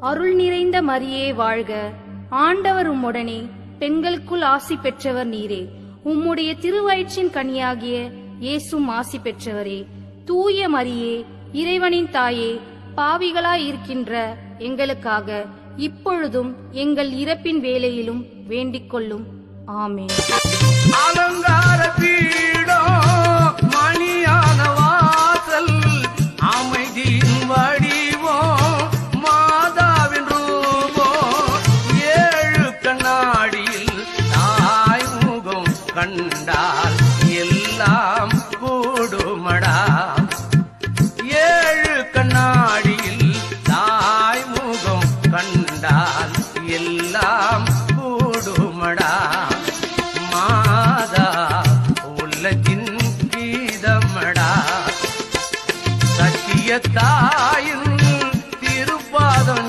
அருள் நிறைந்த மரியே வாழ்க, ஆண்டவர் உம்முடனே, பெண்களுக்குள் ஆசி பெற்றவர் நீரே. உம்முடைய திருவயிற்றின் கனியாகிய இயேசுவும் ஆசி பெற்றவரே. தூய மரியே, இறைவனின் தாயே, பாவிகளாய் இருக்கின்ற எங்களுக்காக இப்பொழுதும் எங்கள் இறப்பின் வேளையிலும் வேண்டிக் கொள்ளும். ஆமென். அலங்கார பீடம், மணியான வாசல், அமைதியின் வடிவம், மாதாவின் ரூபம், ஏழு கண்ணாடியில் தாய் முகம் கண்டால் எல்லாம் கூடுமடா. ஏழு கண்ணாடியில் தாய் முகம் கண்டால் எல்லாம் கூடுமடா. மாதா உள்ளத்தின் கீதமடா. சத்திய தாயின் திருப்பாதம்